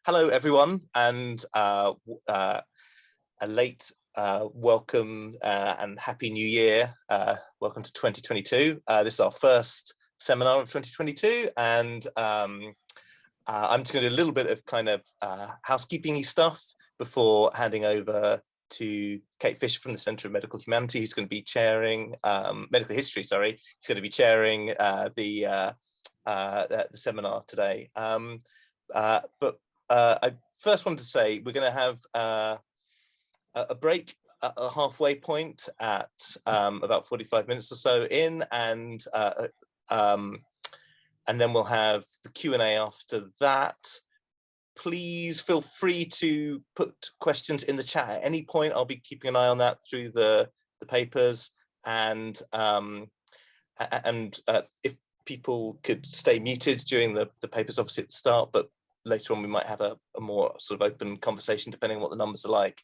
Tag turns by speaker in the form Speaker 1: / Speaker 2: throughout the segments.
Speaker 1: Hello, everyone, and a late welcome and Happy New Year. Welcome to 2022. This is our first seminar of 2022, and I'm just going to do a little bit of kind of housekeeping-y stuff before handing over to Kate Fisher from the Centre of Medical Humanity, who's going to be chairing medical history. Sorry, he's going to be chairing the seminar today. I first wanted to say we're going to have a break at a halfway point at about 45 minutes or so in, and then we'll have the Q&A after that. Please feel free to put questions in the chat at any point. I'll be keeping an eye on that through the papers, and if people could stay muted during the papers, obviously at the start, but later on we might have a more sort of open conversation depending on what the numbers are like.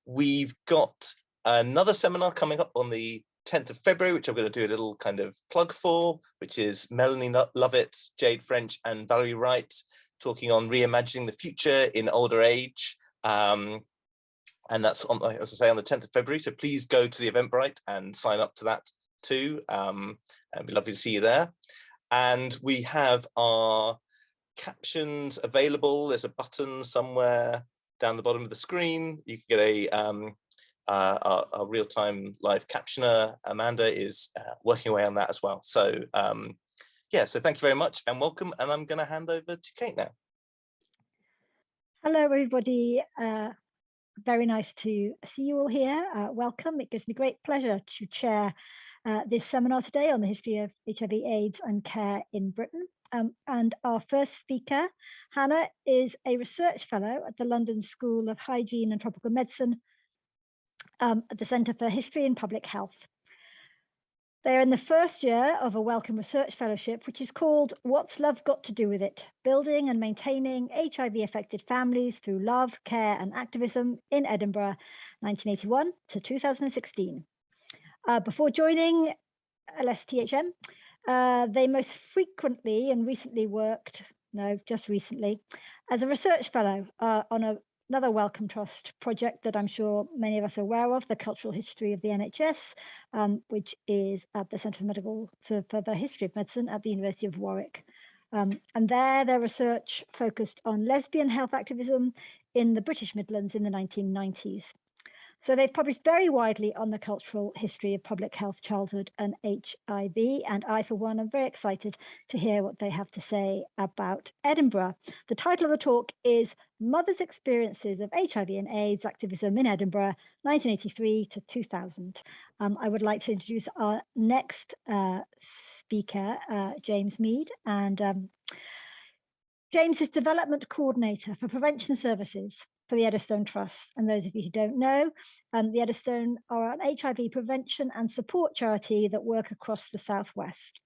Speaker 1: We've got another seminar coming up on the 10th of February, which I'm going to do a little kind of plug for, which is Melanie Lovett, Jade French and Valerie Wright talking on reimagining the future in older age. And that's on, as I say, on the 10th of February. So please go to the Eventbrite and sign up to that too. It'd be lovely to see you there. And we have our captions available. There's a button somewhere down the bottom of the screen. You can get a real-time live captioner. Amanda is working away on that as well. So yeah, so thank you very much and welcome. And I'm going to hand over to Kate now.
Speaker 2: Hello, everybody. Very nice to see you all here. Welcome. It gives me great pleasure to chair this seminar today on the history of HIV/AIDS and care in Britain. And our first speaker, Hannah, is a research fellow at the London School of Hygiene and Tropical Medicine at the Centre for History and Public Health. They're in the first year of a Wellcome Research Fellowship, which is called What's Love Got to Do with It? Building and Maintaining HIV-Affected Families Through Love, Care and Activism in Edinburgh, 1981 to 2016. Before joining LSHTM, they most frequently and recently worked, just recently, as a research fellow on another Wellcome Trust project that I'm sure many of us are aware of, the Cultural History of the NHS, which is at the Centre for the History of Medicine at the University of Warwick. And their research focused on lesbian health activism in the British Midlands in the 1990s. So they've published very widely on the cultural history of public health, childhood and HIV. And I, for one, am very excited to hear what they have to say about Edinburgh. The title of the talk is Mothers' Experiences of HIV and AIDS Activism in Edinburgh, 1983 to 2000. I would like to introduce our next speaker, James Mead. And James is Development Coordinator for Prevention Services for the Eddystone Trust. And those of you who don't know, the Eddystone are an HIV prevention and support charity that work across the Southwest.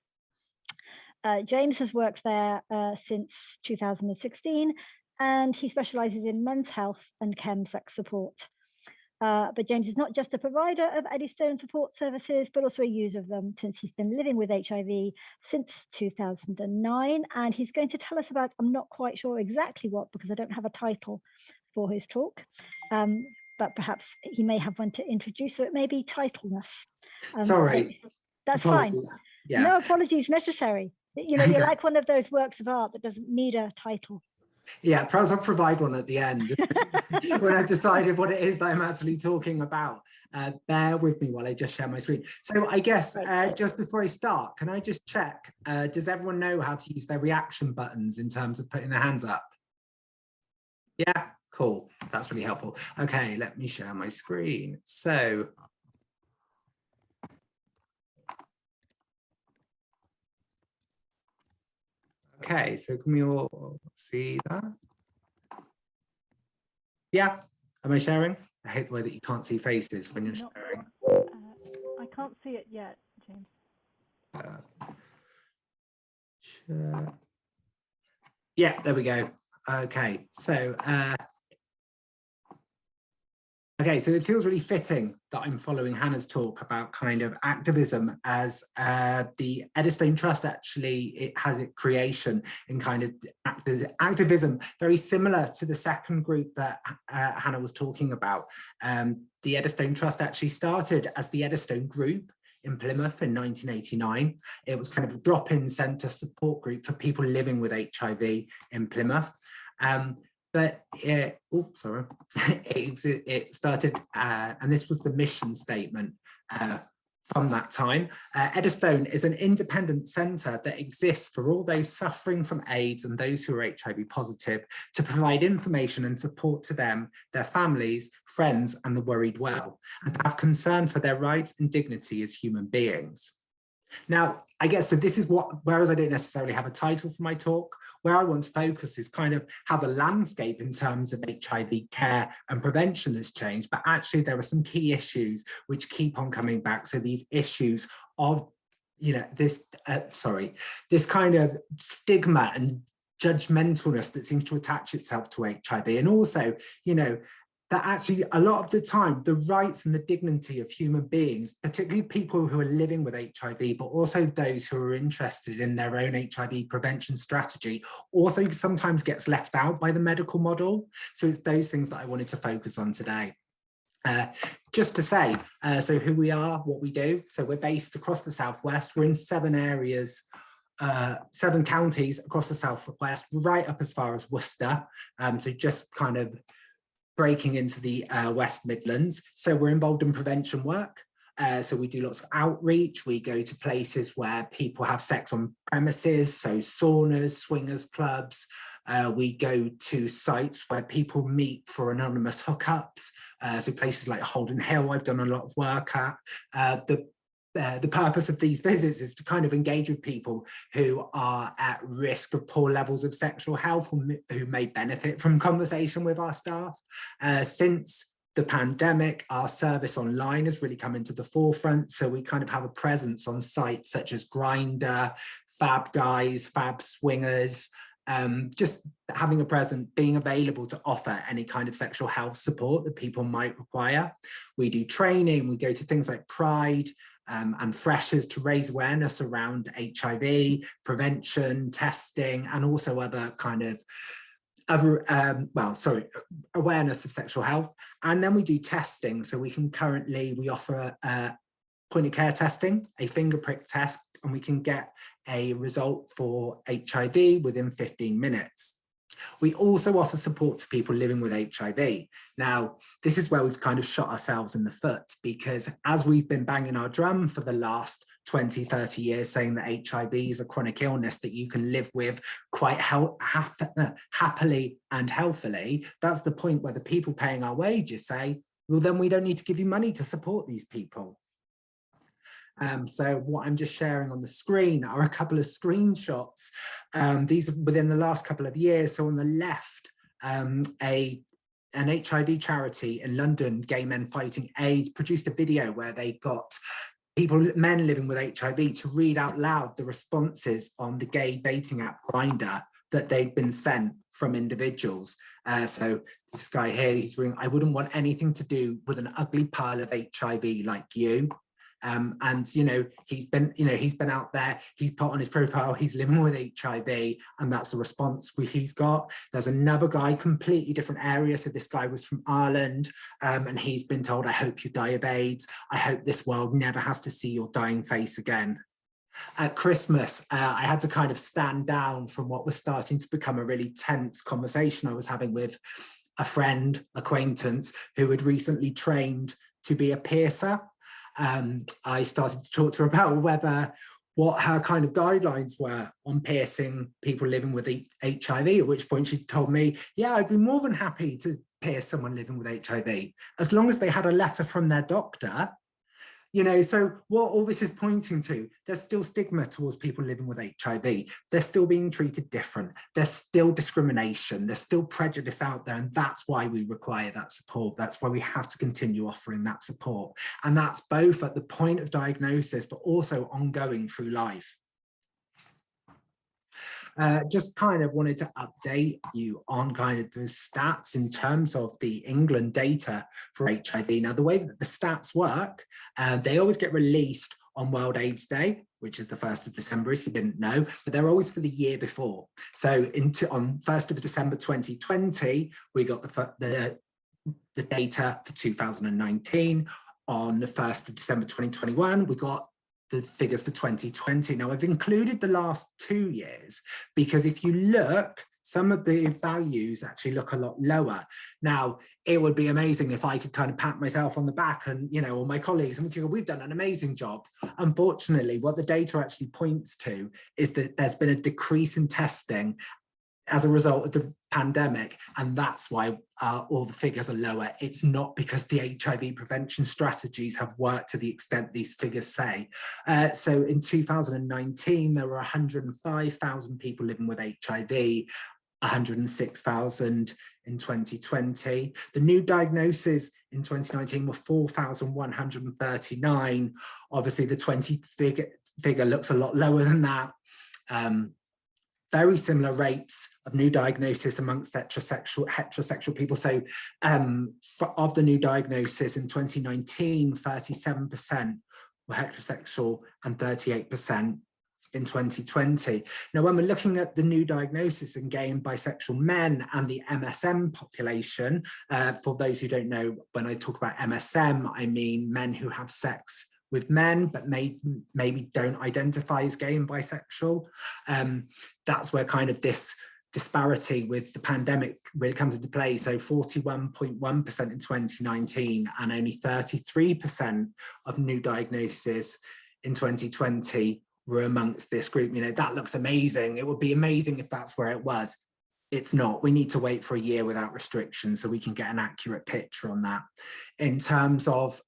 Speaker 2: James has worked there since 2016, and he specialises in men's health and chemsex support. But James is not just a provider of Eddystone support services, but also a user of them since he's been living with HIV since 2009. And he's going to tell us about, I'm not quite sure exactly what, because I don't have a title for his talk, but perhaps he may have one to introduce, so it may be titleness.
Speaker 3: Sorry.
Speaker 2: That's
Speaker 3: apologies.
Speaker 2: Fine.
Speaker 3: Yeah.
Speaker 2: No apologies necessary. You know, you're like one of those works of art that doesn't need a title.
Speaker 3: Yeah, perhaps I'll provide one at the end when I've decided what it is that I'm actually talking about. Bear with me while I just share my screen. So I guess just before I start, can I just check, does everyone know how to use their reaction buttons in terms of putting their hands up? Yeah, cool. That's really helpful. Okay, let me share my screen. So okay, so can we all see that? Yeah, am I sharing? I hate the way that you can't see faces when you're sharing.
Speaker 2: I can't see it yet, James.
Speaker 3: Sure. Yeah, there we go. Okay, so Okay, so it feels really fitting that I'm following Hannah's talk about kind of activism, as the Eddystone Trust actually, it has its creation in kind of activism, very similar to the second group that Hannah was talking about. The Eddystone Trust actually started as the Eddystone Group in Plymouth in 1989. It was kind of a drop-in centre support group for people living with HIV in Plymouth. But it started, and this was the mission statement from that time. Eddystone is an independent centre that exists for all those suffering from AIDS and those who are HIV positive, to provide information and support to them, their families, friends, and the worried well, and to have concern for their rights and dignity as human beings. Now, I guess, so this is what, whereas I don't necessarily have a title for my talk, where I want to focus is kind of how the landscape in terms of HIV care and prevention has changed, but actually there are some key issues which keep on coming back. So these issues of, you know, this kind of stigma and judgmentalness that seems to attach itself to HIV, and also, you know, that actually a lot of the time the rights and the dignity of human beings, particularly people who are living with HIV, but also those who are interested in their own HIV prevention strategy, also sometimes gets left out by the medical model. So it's those things that I wanted to focus on today. Just to say, so who we are, what we do. So we're based across the Southwest. We're in 7 areas, 7 counties across the Southwest, right up as far as Worcester. So just kind of breaking into the West Midlands. So we're involved in prevention work. So we do lots of outreach. We go to places where people have sex on premises, so saunas, swingers clubs. We go to sites where people meet for anonymous hookups. So places like Holden Hill, I've done a lot of work at. The purpose of these visits is to kind of engage with people who are at risk of poor levels of sexual health, or who may benefit from conversation with our staff. Since the pandemic, our service online has really come into the forefront. So we kind of have a presence on sites such as Grindr, Fab Guys, Fab Swingers, just having a presence, being available to offer any kind of sexual health support that people might require. We do training, we go to things like Pride, and freshers to raise awareness around HIV, prevention, testing, and also other kind of awareness of sexual health. And then we do testing. So we offer point of care testing, a finger prick test, and we can get a result for HIV within 15 minutes. We also offer support to people living with HIV. Now, this is where we've kind of shot ourselves in the foot, because as we've been banging our drum for the last 20, 30 years, saying that HIV is a chronic illness that you can live with quite happily and healthily, that's the point where the people paying our wages say, well, then we don't need to give you money to support these people. So what I'm just sharing on the screen are a couple of screenshots. These are within the last couple of years. So on the left, an HIV charity in London, Gay Men Fighting AIDS, produced a video where they got men living with HIV to read out loud the responses on the gay dating app Grindr that they'd been sent from individuals. So this guy here, he's reading, "I wouldn't want anything to do with an ugly pile of HIV like you." And he's been out there, he's put on his profile, he's living with HIV, and that's the response he's got. There's another guy, completely different area. So this guy was from Ireland, and he's been told, "I hope you die of AIDS. I hope this world never has to see your dying face again." At Christmas, I had to kind of stand down from what was starting to become a really tense conversation I was having with a friend, acquaintance, who had recently trained to be a piercer. I started to talk to her about what her kind of guidelines were on piercing people living with HIV, at which point she told me, yeah, I'd be more than happy to pierce someone living with HIV, as long as they had a letter from their doctor. So what all this is pointing to, there's still stigma towards people living with HIV. They're still being treated different. There's still discrimination. There's still prejudice out there. And that's why we require that support. That's why we have to continue offering that support. And that's both at the point of diagnosis, but also ongoing through life. Just kind of wanted to update you on kind of the stats in terms of the England data for HIV. Now, the way that the stats work, they always get released on World AIDS Day, which is the 1st of December, if you didn't know, but they're always for the year before. So on 1st of December 2020, we got the data for 2019. On the 1st of December 2021, we got the figures for 2020. Now, I've included the last 2 years because if you look, some of the values actually look a lot lower. Now, it would be amazing if I could kind of pat myself on the back and, you know, all my colleagues, and we could go, we've done an amazing job. Unfortunately, what the data actually points to is that there's been a decrease in testing as a result of the pandemic, and that's why all the figures are lower. It's not because the HIV prevention strategies have worked to the extent these figures say. So in 2019, there were 105,000 people living with HIV, 106,000 in 2020. The new diagnoses in 2019 were 4,139. Obviously, the 20 figure looks a lot lower than that. Very similar rates of new diagnosis amongst heterosexual people. So of the new diagnoses in 2019, 37% were heterosexual and 38% in 2020. Now, when we're looking at the new diagnosis in gay and bisexual men and the MSM population, for those who don't know, when I talk about MSM, I mean men who have sex with men, but maybe don't identify as gay and bisexual. That's where kind of this disparity with the pandemic really comes into play. So 41.1% in 2019 and only 33% of new diagnoses in 2020 were amongst this group. You know, that looks amazing. It would be amazing if that's where it was. It's not. We need to wait for a year without restrictions so we can get an accurate picture on that. In terms of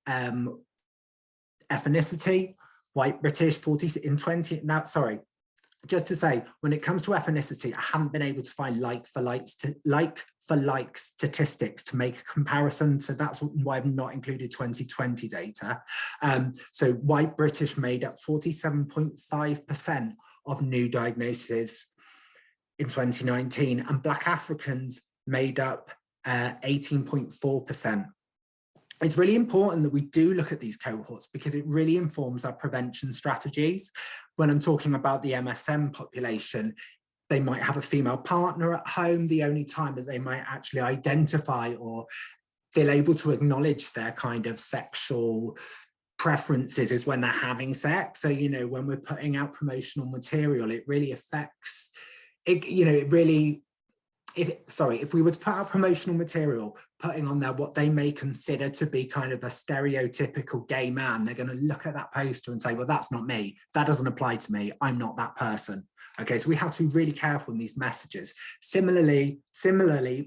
Speaker 3: ethnicity, white British, 40 in 20, now, sorry, just to say, when it comes to ethnicity, I haven't been able to find like for like statistics to make a comparison. So that's why I've not included 2020 data. So white British made up 47.5% of new diagnoses in 2019, and Black Africans made up 18.4%. It's really important that we do look at these cohorts because it really informs our prevention strategies. When I'm talking about the MSM population, they might have a female partner at home. The only time that they might actually identify or feel able to acknowledge their kind of sexual preferences is when they're having sex. So, you know, when we're putting out promotional material, it really affects it, you know, it really, if we were to put out promotional material, putting on there what they may consider to be kind of a stereotypical gay man, they're going to look at that poster and say, well, that's not me. That doesn't apply to me. I'm not that person. Okay, so we have to be really careful in these messages. Similarly,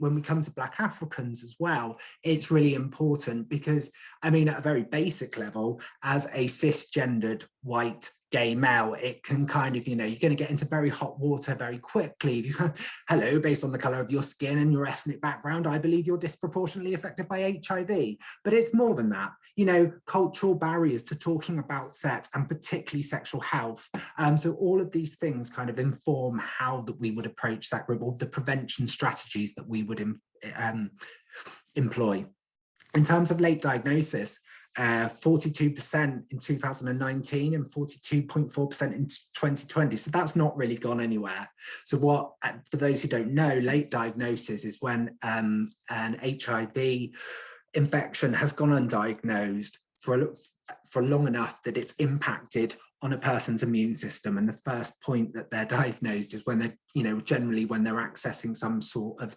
Speaker 3: when we come to Black Africans as well, it's really important because, I mean, at a very basic level, as a cisgendered white gay male, it can kind of, you know, you're going to get into very hot water very quickly. Hello, based on the color of your skin and your ethnic background, I believe you're disproportionately affected by HIV. But it's more than that. You know, cultural barriers to talking about sex and particularly sexual health. So all of these things kind of inform how that we would approach that group, or the prevention strategies that we would employ. In terms of late diagnosis, 42% in 2019 and 42.4% in 2020. So that's not really gone anywhere. So what, for those who don't know, late diagnosis is when an HIV infection has gone undiagnosed for long enough that it's impacted on a person's immune system. And the first point that they're diagnosed is when they're, you know, generally when they're accessing some sort of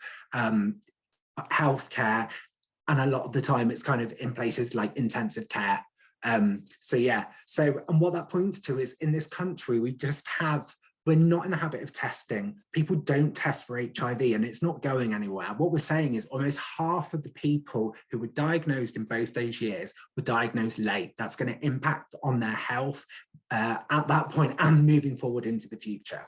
Speaker 3: healthcare. And a lot of the time it's kind of in places like intensive care. So yeah, so, and what that points to is in this country, we're not in the habit of testing. People don't test for HIV and it's not going anywhere. What we're saying is almost half of the people who were diagnosed in both those years were diagnosed late. That's going to impact on their health at that point and moving forward into the future.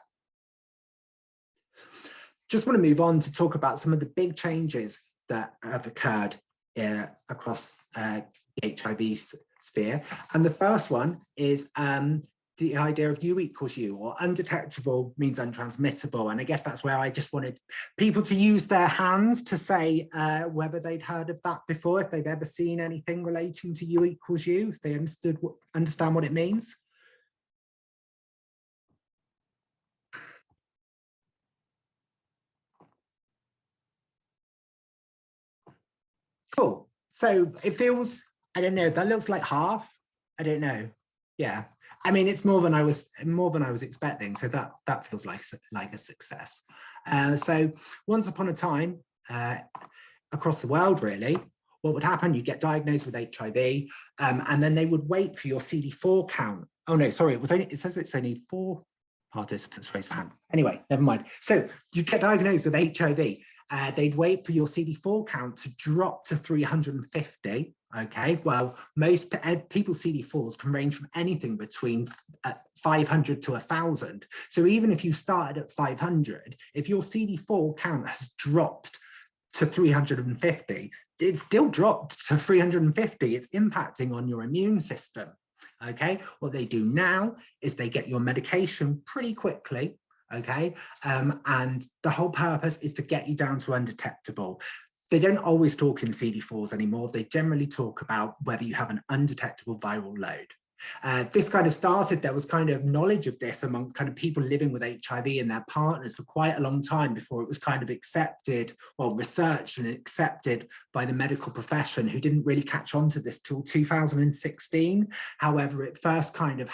Speaker 3: Just want to move on to talk about some of the big changes that have occurred across the HIV sphere. And the first one is the idea of U equals U, or undetectable means untransmittable. And I guess that's where I just wanted people to use their hands to say whether they'd heard of that before, if they've ever seen anything relating to U equals U, if they understand what it means. Cool. So it feels, I don't know, that looks like half. I don't know. Yeah. I mean, it's more than I was expecting. So that feels like a success. So once upon a time, across the world, really, what would happen? You get diagnosed with HIV, and then they would wait for your CD4 count. Oh no, sorry, it says it's only 4 participants raised their hand. Anyway, never mind. So you get diagnosed with HIV. They'd wait for your CD4 count to drop to 350. Okay, well, most people's CD4s can range from anything between 500 to 1,000. So even if you started at 500, if your CD4 count has dropped to 350, it's still dropped to 350. It's impacting on your immune system. Okay, what they do now is they get your medication pretty quickly. Okay, and the whole purpose is to get you down to undetectable. They don't always talk in CD4s anymore. They generally talk about whether you have an undetectable viral load. This kind of started, there was kind of knowledge of this among kind of people living with HIV and their partners for quite a long time before it was kind of accepted, well, researched and accepted by the medical profession, who didn't really catch on to this till 2016. However, it first kind of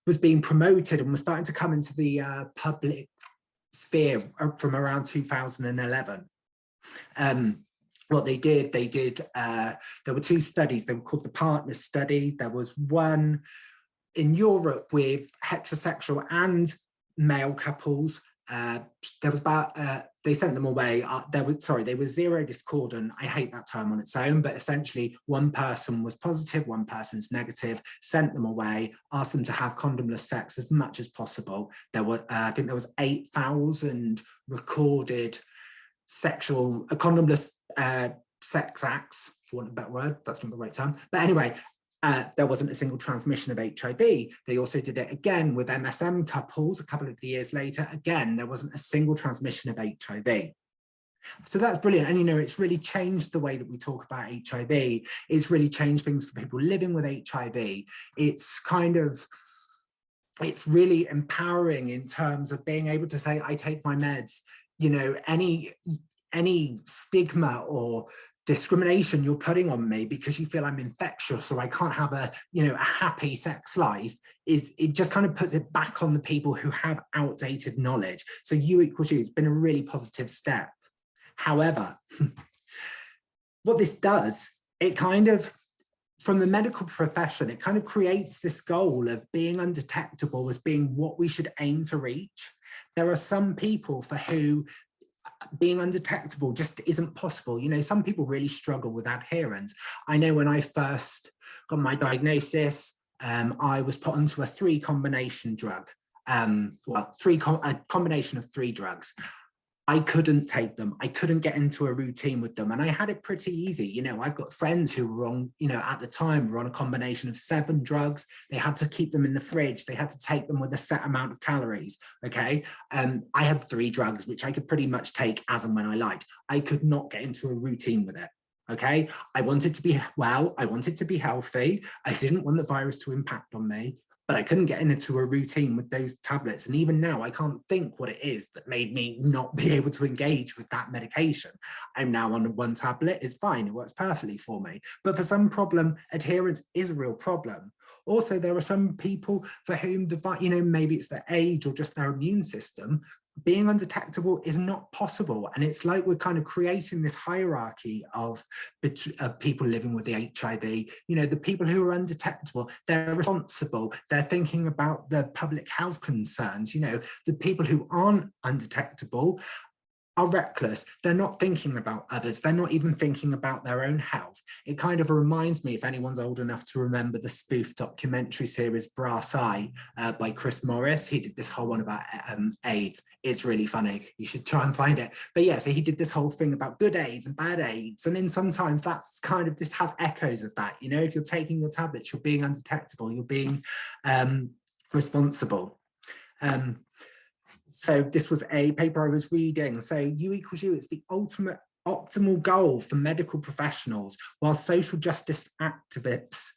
Speaker 3: was being promoted and was starting to come into the public sphere from around 2011. What they did, there were 2 studies. They were called the Partner Study. There was one in Europe with heterosexual and male couples. There was about, they sent them away. They were zero discordant. I hate that term on its own, but essentially one person was positive, one person's negative, sent them away, asked them to have condomless sex as much as possible. There were, I think there was 8,000 recorded sexual, condomless sex acts, for want of a better word, that's not the right term. But anyway, there wasn't a single transmission of HIV. They also did it again with MSM couples a couple of years later. Again, there wasn't a single transmission of HIV. So that's brilliant. And, you know, it's really changed the way that we talk about HIV. It's really changed things for people living with HIV. It's really empowering in terms of being able to say, I take my meds. You know, any stigma or discrimination you're putting on me because you feel I'm infectious or I can't have a happy sex life, it just kind of puts it back on the people who have outdated knowledge. So U equals U, it's been a really positive step. However, what this does, it kind of, from the medical profession, it kind of creates this goal of being undetectable as being what we should aim to reach. There are some people for who being undetectable just isn't possible. You know, some people really struggle with adherence. I know when I first got my diagnosis, I was put onto a 3 combination drug, a combination of 3 drugs. I couldn't take them. I couldn't get into a routine with them. And I had it pretty easy. You know, I've got friends who were on, at the time were on a combination of 7 drugs. They had to keep them in the fridge. They had to take them with a set amount of calories. Okay. I had 3 drugs, which I could pretty much take as and when I liked. I could not get into a routine with it. Okay. I wanted to be well. I wanted to be healthy. I didn't want the virus to impact on me. But I couldn't get into a routine with those tablets. And even now, I can't think what it is that made me not be able to engage with that medication. I'm now on 1 tablet, it's fine, it works perfectly for me. But for some problem, adherence is a real problem. Also, there are some people for whom maybe it's their age or just their immune system, being undetectable is not possible. And it's like we're kind of creating this hierarchy of people living with the HIV. You know, the people who are undetectable, they're responsible. They're thinking about the public health concerns. You know, the people who aren't undetectable are reckless. They're not thinking about others. They're not even thinking about their own health. It kind of reminds me, if anyone's old enough to remember the spoof documentary series Brass Eye by Chris Morris. He did this whole one about AIDS. It's really funny. You should try and find it. But yeah, so he did this whole thing about good AIDS and bad AIDS. And then sometimes that's kind of, this has echoes of that. You know, if you're taking your tablets, you're being undetectable, you're being responsible. So this was a paper I was reading. So U equals U, it's the ultimate optimal goal for medical professionals, while social justice activists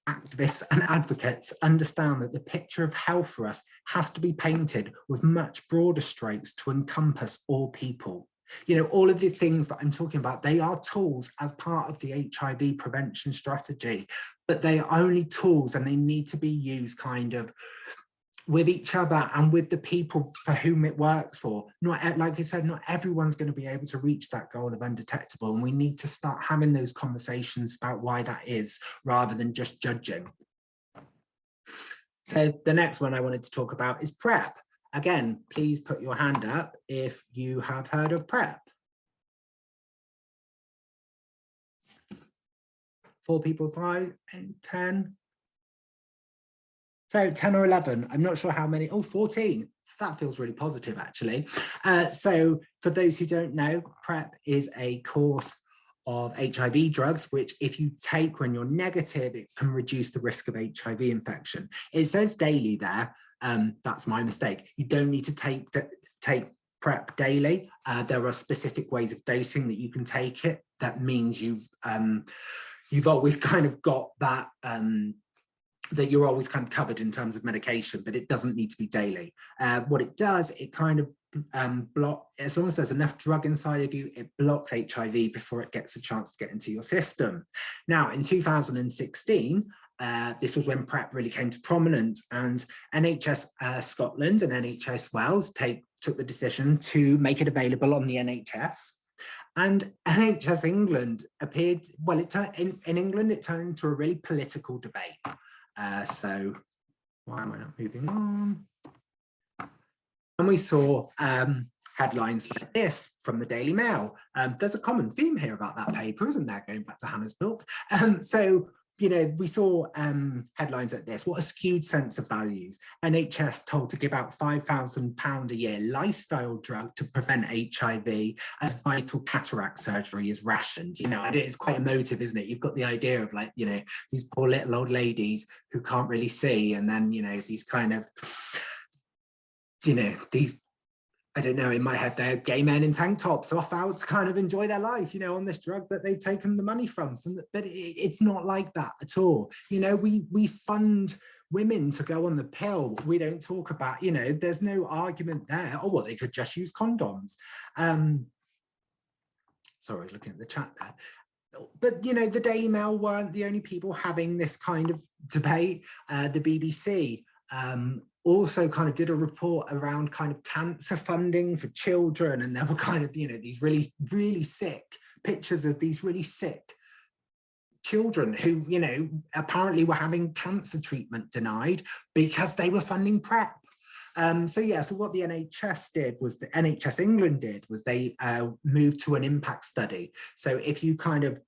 Speaker 3: and advocates understand that the picture of health for us has to be painted with much broader strokes to encompass all people. You know, all of the things that I'm talking about, they are tools as part of the HIV prevention strategy, but they are only tools and they need to be used kind of with each other and with the people for whom it works for. Not, like I said, not everyone's going to be able to reach that goal of undetectable, and we need to start having those conversations about why that is, rather than just judging. So the next one I wanted to talk about is PrEP. Again, please put your hand up if you have heard of PrEP. 4 people, 5, 8, 10. So 10 or 11, I'm not sure how many, 14. So that feels really positive, actually. So for those who don't know, PrEP is a course of HIV drugs, which if you take when you're negative, it can reduce the risk of HIV infection. It says daily there, that's my mistake. You don't need to take PrEP daily. There are specific ways of dosing that you can take it. That means you've always kind of got that, that you're always kind of covered in terms of medication, but it doesn't need to be daily. What it does, it kind of as long as there's enough drug inside of you, it blocks HIV before it gets a chance to get into your system. Now, in 2016, this was when PrEP really came to prominence, and NHS Scotland and NHS Wales took the decision to make it available on the NHS. And NHS England appeared, well, in England, it turned into a really political debate. So why am I not moving on? And we saw headlines like this from the Daily Mail. There's a common theme here about that paper, isn't there? Going back to Hannah's book. So, you know, we saw headlines like this. What a skewed sense of values. NHS told to give out £5,000 a year lifestyle drug to prevent HIV as vital cataract surgery is rationed. You know, and it's quite emotive, isn't it? You've got the idea of, like, you know, these poor little old ladies who can't really see, and then, you know, these kind of, you know, these, I don't know, in my head, they're gay men in tank tops off out to kind of enjoy their life, you know, on this drug that they've taken the money from but it's not like that at all. You know, we fund women to go on the pill. We don't talk about, you know, there's no argument there. Oh, well, they could just use condoms. Sorry, I was looking at the chat there. But, you know, the Daily Mail weren't the only people having this kind of debate. The BBC also kind of did a report around kind of cancer funding for children, and there were kind of, you know, these really sick pictures of these really sick children who, you know, apparently were having cancer treatment denied because they were funding PrEP. So yeah, so what the NHS did was, the NHS England did was they moved to an impact study. So if you kind of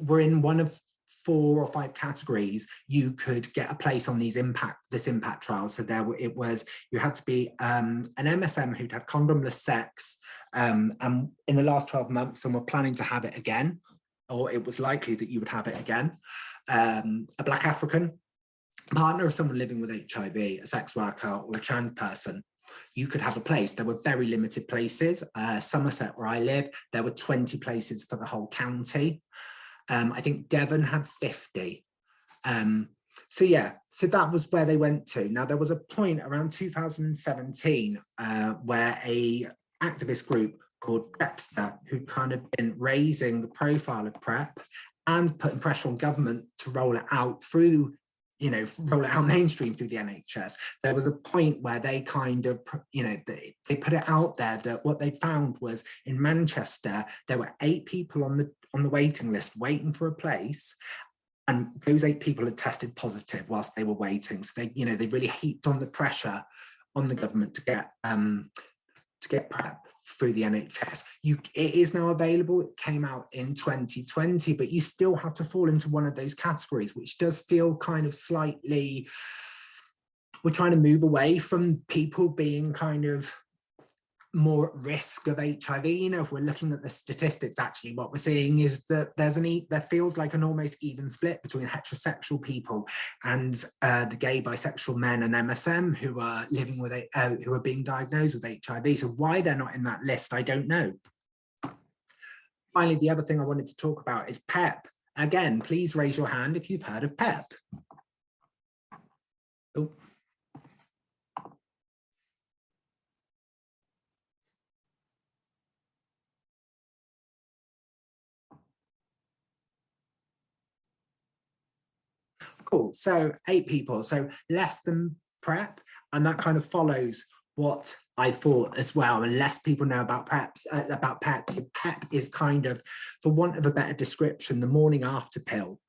Speaker 3: were in one of 4 or 5 categories, you could get a place on this impact trial. So you had to be an MSM who'd had condomless sex and in the last 12 months and were planning to have it again, or it was likely that you would have it again, a Black African, partner of someone living with HIV, a sex worker, or a trans person. You could have a place. There were very limited places. Somerset, where I live, there were 20 places for the whole county. I think Devon had 50. So yeah, so that was where they went to. Now, there was a point around 2017 where a activist group called PrEPster, who kind of been raising the profile of PrEP and putting pressure on government to roll it out through, you know, roll it out mainstream through the NHS. There was a point where they kind of, you know, they put it out there that what they found was in Manchester, there were 8 people on the waiting list waiting for a place, and those 8 people had tested positive whilst they were waiting. So they, you know, they really heaped on the pressure on the government to get PrEP through the NHS. It is now available. It came out in 2020, but you still have to fall into one of those categories, which does feel kind of slightly, we're trying to move away from people being kind of more at risk of HIV. You know, if we're looking at the statistics, actually what we're seeing is that there feels like an almost even split between heterosexual people and the gay, bisexual men and MSM who are living with who are being diagnosed with HIV. So why they're not in that list, I don't know. Finally, the other thing I wanted to talk about is PEP. Again, please raise your hand if you've heard of PEP. Oh. Cool, so 8 people, so less than PrEP, and that kind of follows what I thought as well. And less people know about PrEP. So PEP is kind of, for want of a better description, the morning after pill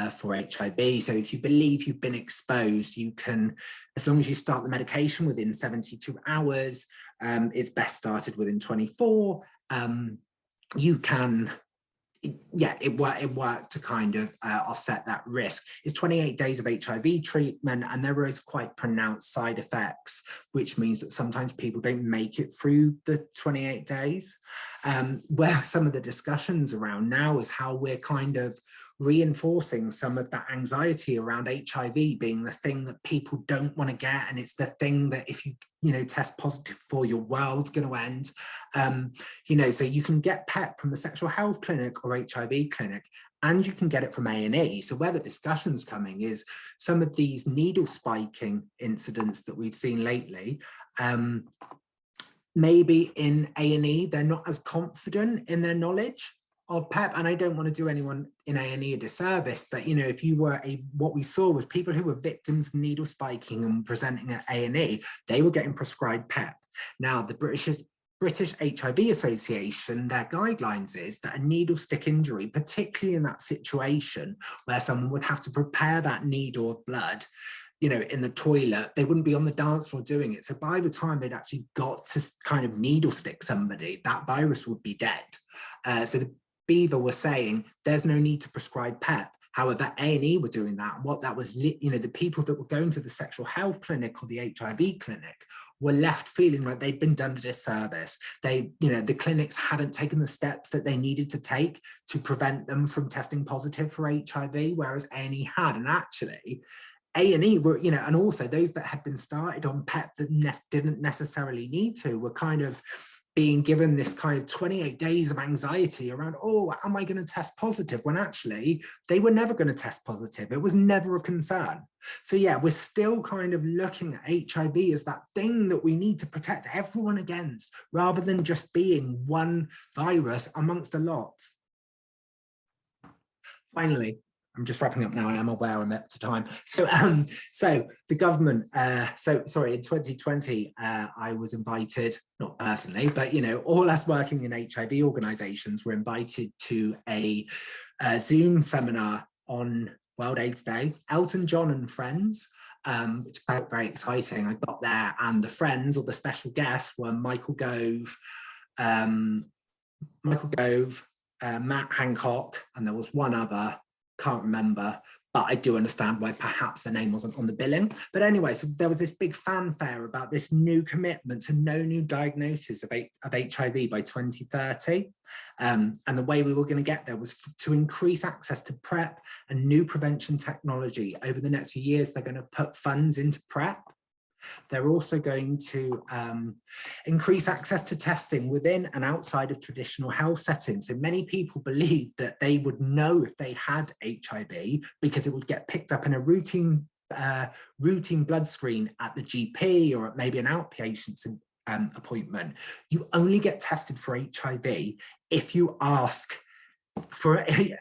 Speaker 3: for HIV. So if you believe you've been exposed, you can, as long as you start the medication within 72 hours, it's best started within 24. You can, yeah, it works to kind of offset that risk. It's 28 days of HIV treatment, and there is quite pronounced side effects, which means that sometimes people don't make it through the 28 days. Where some of the discussions around now is how we're kind of reinforcing some of that anxiety around HIV being the thing that people don't want to get, and it's the thing that if you test positive for, your world's going to end. So you can get PEP from the sexual health clinic or HIV clinic, and you can get it from A&E. So where the discussion's coming is some of these needle spiking incidents that we've seen lately. Maybe in A&E, they're not as confident in their knowledge of PEP, and I don't want to do anyone in A&E a disservice, but if you were what we saw was people who were victims of needle spiking and presenting at A&E, they were getting prescribed PEP. Now, the British HIV Association, their guidelines is that a needle stick injury, particularly in that situation where someone would have to prepare that needle of blood, in the toilet, they wouldn't be on the dance floor doing it. So by the time they'd actually got to kind of needle stick somebody, that virus would be dead. So the Beaver was saying there's no need to prescribe PEP. However, A&E were doing that. What that was, the people that were going to the sexual health clinic or the HIV clinic were left feeling like they'd been done a disservice. The clinics hadn't taken the steps that they needed to take to prevent them from testing positive for HIV, whereas A&E had. And actually, A&E were, and also those that had been started on PEP that didn't necessarily need to were kind of being given this kind of 28 days of anxiety around, oh, am I going to test positive? When actually they were never going to test positive. It was never a concern. So yeah, we're still kind of looking at HIV as that thing that we need to protect everyone against, rather than just being one virus amongst a lot. Finally, I'm just wrapping up now, and I'm aware I'm up to time. So the government, in 2020, I was invited, not personally, but, all us working in HIV organisations were invited to a Zoom seminar on World AIDS Day, Elton John and friends, which felt very exciting. I got there, and the friends, or the special guests, were Michael Gove, Matt Hancock, and there was one other, can't remember, but I do understand why perhaps the name wasn't on the billing. But anyway, so there was this big fanfare about this new commitment to no new diagnosis of HIV by 2030. And the way we were going to get there was to increase access to PrEP and new prevention technology. Over the next few years, they're going to put funds into PrEP. They're also going to increase access to testing within and outside of traditional health settings. So many people believe that they would know if they had HIV because it would get picked up in a routine blood screen at the GP or at maybe an outpatient appointment. You only get tested for HIV if you ask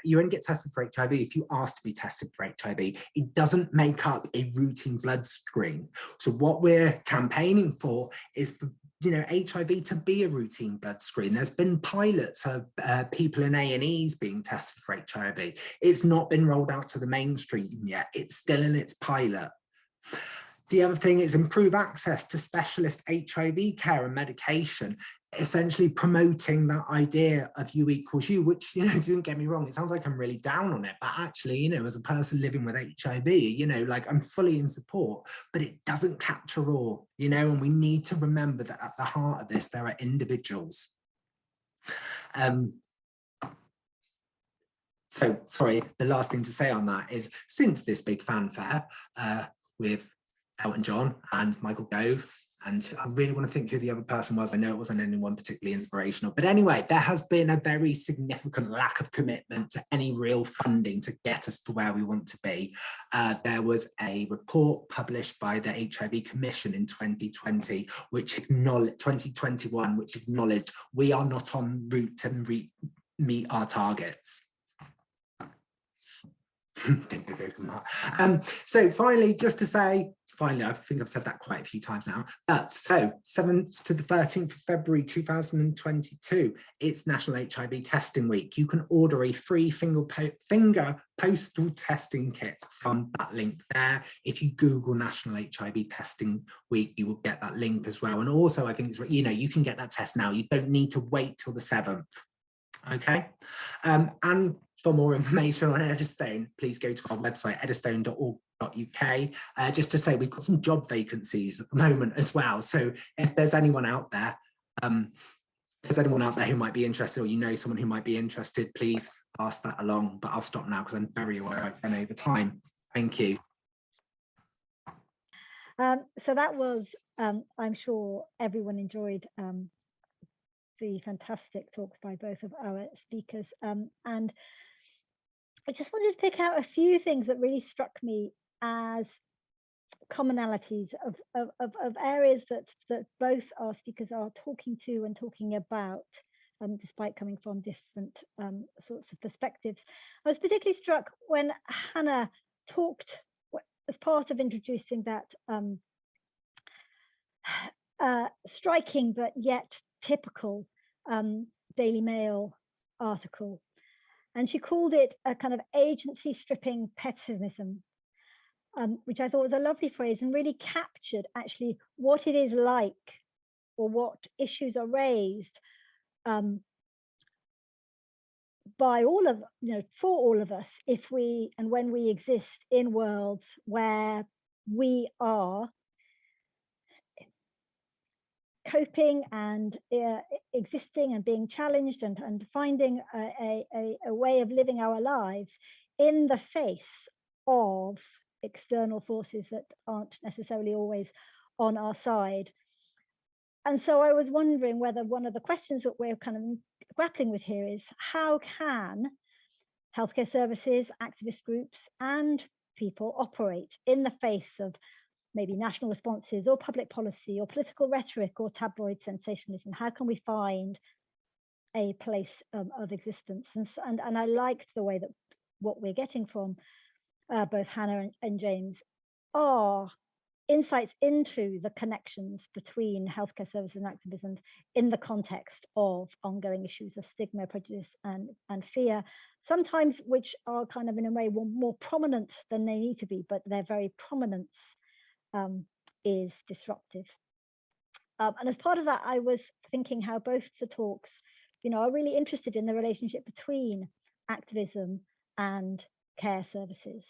Speaker 3: you only get tested for HIV if you ask to be tested for HIV. It doesn't make up a routine blood screen. So what we're campaigning for is for HIV to be a routine blood screen. There's been pilots of people in A&Es being tested for HIV. It's not been rolled out to the mainstream yet. It's still in its pilot. The other thing is improve access to specialist HIV care and medication. essentially promoting that idea of you equals you, which, you know, don't get me wrong, it sounds like I'm really down on it, but actually, you know, as a person living with HIV, you know, like I'm fully in support, but it doesn't capture all, you know, and we need to remember that at the heart of this, there are individuals. So, sorry, the last thing to say on that is, since this big fanfare with Elton John and Michael Gove, and I really want to think who the other person was. I know it wasn't anyone particularly inspirational. But anyway, there has been a very significant lack of commitment to any real funding to get us to where we want to be. There was a report published by the HIV Commission in 2020, which acknowledged, 2021, which acknowledged we are not en route to meet our targets. So finally, just to say, finally, I think I've said that quite a few times now, but so 7th to the 13th of February 2022, it's National HIV Testing Week. You can order a free finger postal testing kit from that link there. If you Google National HIV Testing Week, you will get that link as well. And also, I think it's, you know, you can get that test now. You don't need to wait till the 7th. Okay, and for more information on Eddystone, please go to our website, eddystone.org.uk. Just to say, we've got some job vacancies at the moment as well. So if there's anyone out there, who might be interested, or you know someone who might be interested, please pass that along. But I'll stop now because I'm very aware I've been over time. Thank you.
Speaker 2: So that was, I'm sure everyone enjoyed the fantastic talks by both of our speakers, and I just wanted to pick out a few things that really struck me as commonalities of areas that both our speakers are talking to and talking about, despite coming from different sorts of perspectives. I was particularly struck when Hannah talked, as part of introducing that striking but yet typical Daily Mail article, and she called it a kind of agency stripping pessimism, which I thought was a lovely phrase and really captured actually what it is like, or what issues are raised by all of, you know, for all of us, if we and when we exist in worlds where we are coping and existing and being challenged and finding a way of living our lives in the face of external forces that aren't necessarily always on our side. And so I was wondering whether one of the questions that we're kind of grappling with here is, how can healthcare services, activist groups and people operate in the face of maybe national responses or public policy or political rhetoric or tabloid sensationalism? How can we find a place of existence? And I liked the way that what we're getting from both Hannah and James are insights into the connections between healthcare services and activism in the context of ongoing issues of stigma, prejudice and fear, sometimes which are kind of in a way more prominent than they need to be, but their very prominence is disruptive. And as part of that, I was thinking how both the talks, you know, are really interested in the relationship between activism and care services.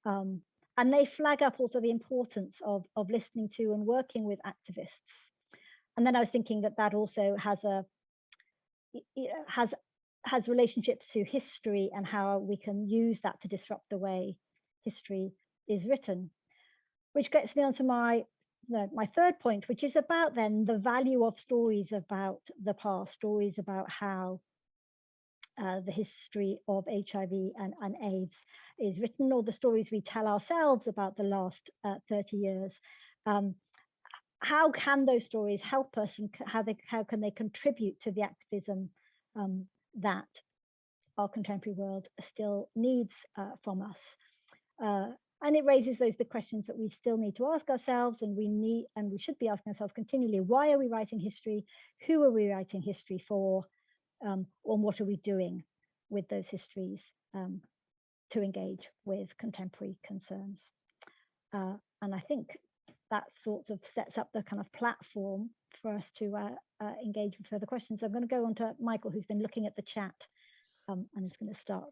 Speaker 2: And they flag up also the importance of listening to and working with activists. And then I was thinking that also has relationships to history and how we can use that to disrupt the way history is written. Which gets me onto my third point, which is about then the value of stories about the past, stories about how the history of HIV and AIDS is written, or the stories we tell ourselves about the last 30 years. How can those stories help us, and how can they contribute to the activism that our contemporary world still needs from us? And it raises those big questions that we still need to ask ourselves, and we should be asking ourselves continually: why are we writing history? Who are we writing history for? And what are we doing with those histories to engage with contemporary concerns? And I think that sort of sets up the kind of platform for us to engage with further questions. I'm going to go on to Michael, who's been looking at the chat, and is going to start.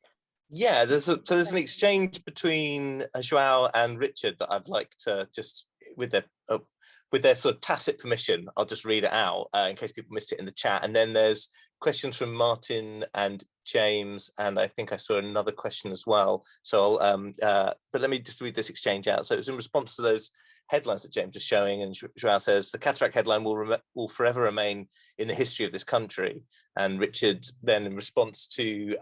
Speaker 1: Yeah, there's an exchange between João and Richard that I'd like to just, with their sort of tacit permission, I'll just read it out in case people missed it in the chat. And then there's questions from Martin and James, and I think I saw another question as well. So but let me just read this exchange out. So it was in response to those headlines that James was showing, and João says the cataract headline will forever remain in the history of this country. And Richard then, in response to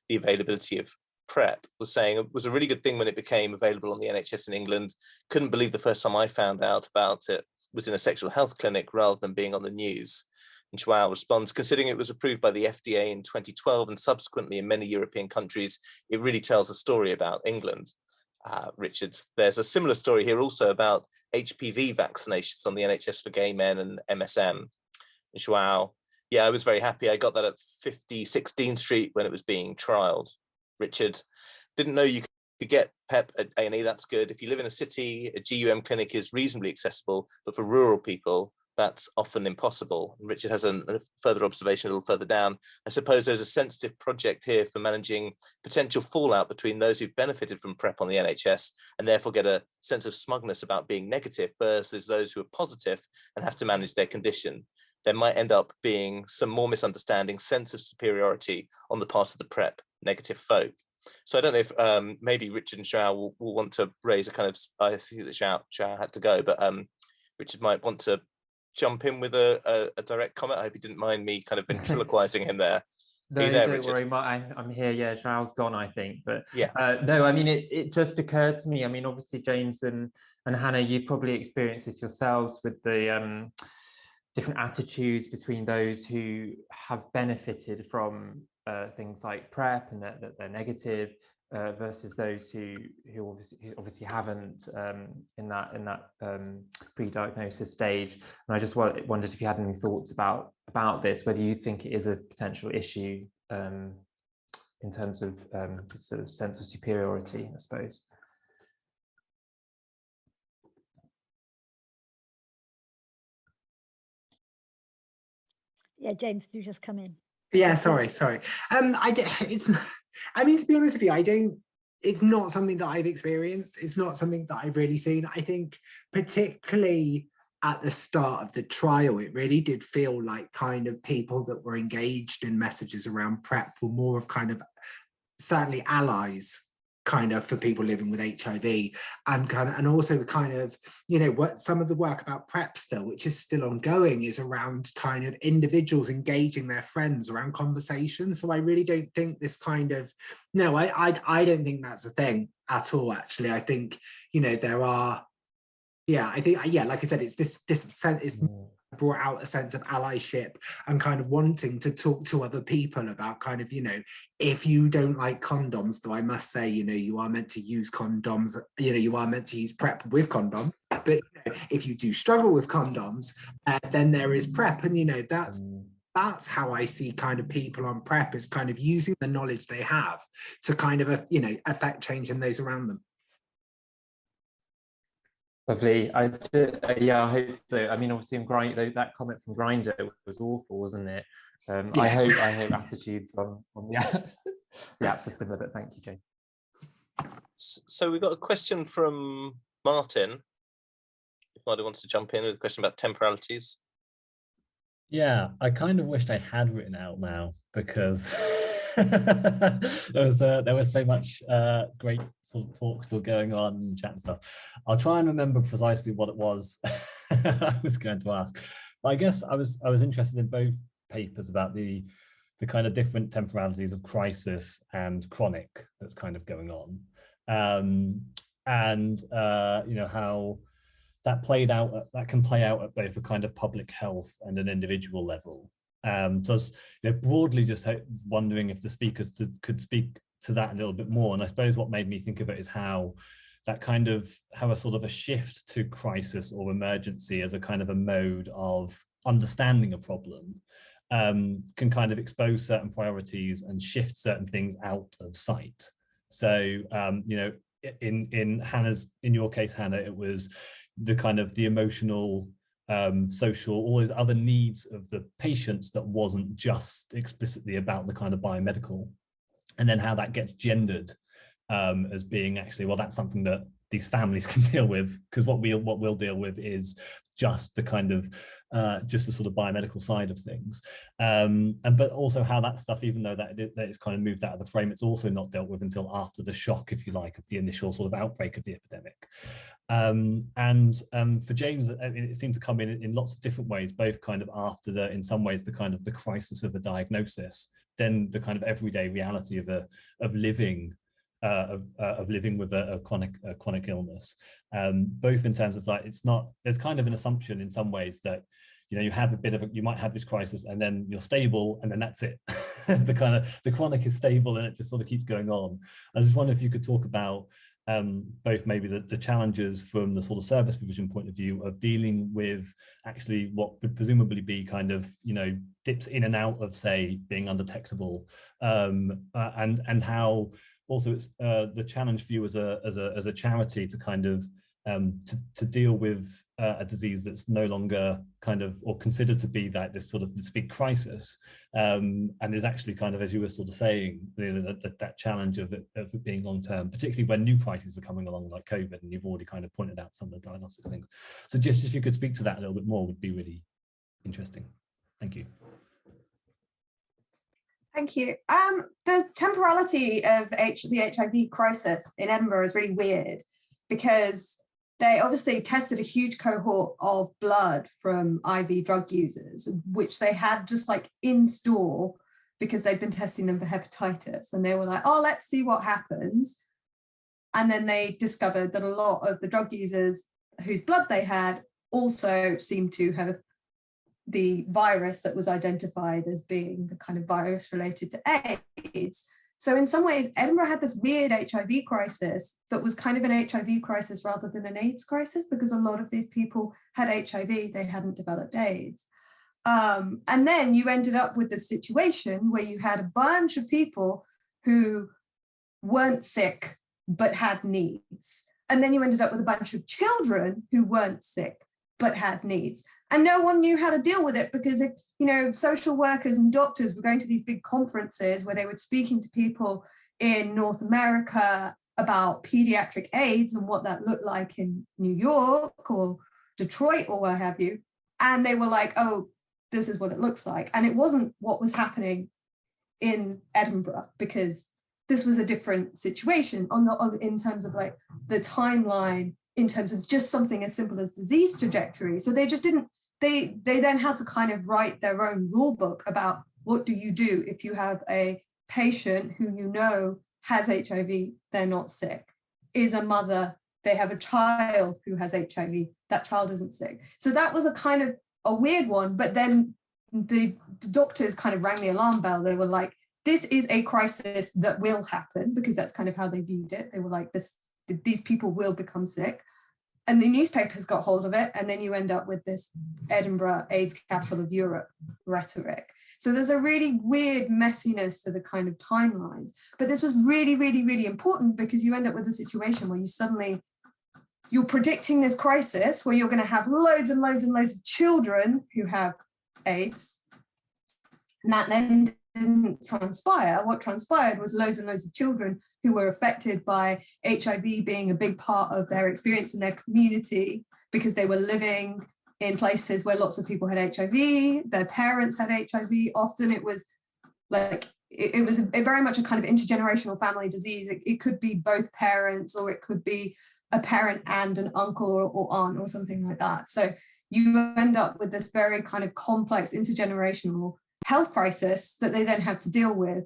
Speaker 1: the availability of PrEP, was saying it was a really good thing when it became available on the NHS in England. Couldn't believe the first time I found out about it was in a sexual health clinic rather than being on the news. And João responds, considering it was approved by the FDA in 2012 and subsequently in many European countries, it really tells a story about England. Richard, there's a similar story here also about HPV vaccinations on the NHS for gay men and MSM. And João, yeah, I was very happy. I got that at 50 16th Street when it was being trialled. Richard, didn't know you could get PEP at A&E, that's good. If you live in a city, a GUM clinic is reasonably accessible, but for rural people, that's often impossible. And Richard has a further observation a little further down. I suppose there's a sensitive project here for managing potential fallout between those who've benefited from PrEP on the NHS and therefore get a sense of smugness about being negative versus those who are positive and have to manage their condition. There might end up being some more misunderstanding, sense of superiority on the part of the PrEP negative folk. So I don't know if maybe Richard and João will want to raise a kind of, I see that João had to go, but Richard might want to jump in with a direct comment. I hope he didn't mind me kind of ventriloquizing him there.
Speaker 4: No,
Speaker 1: Are you there,
Speaker 4: don't
Speaker 1: Richard?
Speaker 4: worry, I'm here. Yeah, João's gone, I think. But
Speaker 1: yeah,
Speaker 4: no, I mean, it just occurred to me. I mean, obviously, James and Hannah, you probably experienced this yourselves with the different attitudes between those who have benefited from things like PrEP and that they're negative versus those who obviously haven't in that pre-diagnosis stage. And I just wondered if you had any thoughts about this, whether you think it is a potential issue in terms of the sort of sense of superiority, I suppose.
Speaker 2: Yeah, James, do just come in.
Speaker 3: Yeah, sorry. I mean, to be honest with you, it's not something that I've experienced. It's not something that I've really seen. I think particularly at the start of the trial, it really did feel like kind of people that were engaged in messages around PrEP were more of kind of certainly allies kind of for people living with HIV, and also kind of, you know, what some of the work about PrEP still, which is still ongoing, is around kind of individuals engaging their friends around conversations. So I really don't think this kind of, no, I don't think that's a thing at all, actually. I think, you know, there are, yeah, I think, yeah, like I said, it's this sense, it's brought out a sense of allyship and kind of wanting to talk to other people about kind of, you know, if you don't like condoms, though I must say, you know, you are meant to use condoms, you know, you are meant to use PrEP with condoms, but you know, if you do struggle with condoms, then there is PrEP. And, you know, that's how I see kind of people on PrEP, is kind of using the knowledge they have to kind of, you know, affect change in those around them.
Speaker 4: Lovely. Yeah, I hope so. I mean, obviously, that comment from Grindr was awful, wasn't it? Yeah. I hope attitudes on the apps are similar. But thank you, Jane.
Speaker 1: So we've got a question from Martin. If Martin wants to jump in with a question about temporalities.
Speaker 5: Yeah, I kind of wished I had written out now, because there was so much great sort of talk still going on and chat and stuff. I'll try and remember precisely what it was I was going to ask. But I guess I was interested in both papers about the kind of different temporalities of crisis and chronic that's kind of going on, and you know, how that can play out at both a kind of public health and an individual level. So I was, you know, broadly just wondering if the speakers could speak to that a little bit more. And I suppose what made me think of it is how a sort of a shift to crisis or emergency as a kind of a mode of understanding a problem can kind of expose certain priorities and shift certain things out of sight. So you know, in your case, Hannah, it was the kind of the emotional social, all those other needs of the patients that wasn't just explicitly about the kind of biomedical, and then how that gets gendered as being actually, well, that's something that these families can deal with, because what we'll deal with is just the kind of just the sort of biomedical side of things, but also how that stuff, even though that is kind of moved out of the frame, it's also not dealt with until after the shock, if you like, of the initial sort of outbreak of the epidemic. For James, it seemed to come in lots of different ways, both kind of after the, in some ways, the kind of the crisis of a diagnosis, then the kind of everyday reality of living with a chronic illness, both in terms of like, it's not, there's kind of an assumption in some ways that, you know, you have a bit of you might have this crisis and then you're stable and then that's it. the chronic is stable and it just sort of keeps going on. I just wonder if you could talk about both maybe the challenges from the sort of service provision point of view of dealing with actually what would presumably be kind of, you know, dips in and out of, say, being undetectable, and how also it's the challenge for you as a charity to kind of to deal with a disease that's no longer kind of, or considered to be that this sort of this big crisis, and is actually kind of, as you were sort of saying, you know, that challenge of it being long term, particularly when new crises are coming along like COVID, and you've already kind of pointed out some of the diagnostic things. So just if you could speak to that a little bit more would be really interesting. Thank you.
Speaker 6: Thank you. The temporality of the HIV crisis in Edinburgh is really weird, because they obviously tested a huge cohort of blood from IV drug users, which they had just like in store because they'd been testing them for hepatitis. And they were like, oh, let's see what happens. And then they discovered that a lot of the drug users whose blood they had also seemed to have the virus that was identified as being the kind of virus related to AIDS. So in some ways, Edinburgh had this weird HIV crisis that was kind of an HIV crisis rather than an AIDS crisis, because a lot of these people had HIV, they hadn't developed AIDS. And then you ended up with a situation where you had a bunch of people who weren't sick but had needs. And then you ended up with a bunch of children who weren't sick but had needs. And no one knew how to deal with it, because, if, you know, social workers and doctors were going to these big conferences where they were speaking to people in North America about pediatric AIDS and what that looked like in New York or Detroit or what have you. And they were like, oh, this is what it looks like. And it wasn't what was happening in Edinburgh, because this was a different situation in terms of like the timeline, in terms of just something as simple as disease trajectory. So they just didn't, they then had to kind of write their own rule book about what do you do if you have a patient who you know has HIV, they're not sick, is a mother, they have a child who has HIV, that child isn't sick. So that was a kind of a weird one, but then the doctors kind of rang the alarm bell. They were like, this is a crisis that will happen, because that's kind of how they viewed it. They were like, these people will become sick. And the newspapers got hold of it, and then you end up with this Edinburgh AIDS capital of Europe rhetoric. So there's a really weird messiness to the kind of timelines. But this was really, really, really important, because you end up with a situation where you're predicting this crisis where you're going to have loads and loads and loads of children who have AIDS. And that then didn't transpire. What transpired was loads and loads of children who were affected by HIV being a big part of their experience in their community, because they were living in places where lots of people had HIV, their parents had HIV. Often it was like, it was very much a kind of intergenerational family disease. It could be both parents, or it could be a parent and an uncle or aunt or something like that. So you end up with this very kind of complex intergenerational health crisis that they then have to deal with.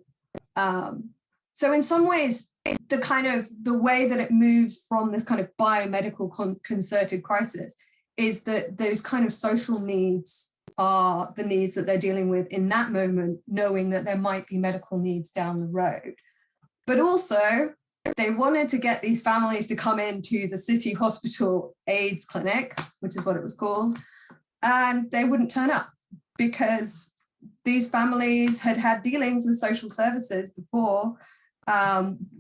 Speaker 6: So in some ways, the way that it moves from this kind of biomedical concerted crisis is that those kind of social needs are the needs that they're dealing with in that moment, knowing that there might be medical needs down the road. But also, they wanted to get these families to come into the city hospital AIDS clinic, which is what it was called, and they wouldn't turn up, because these families had had dealings with social services before,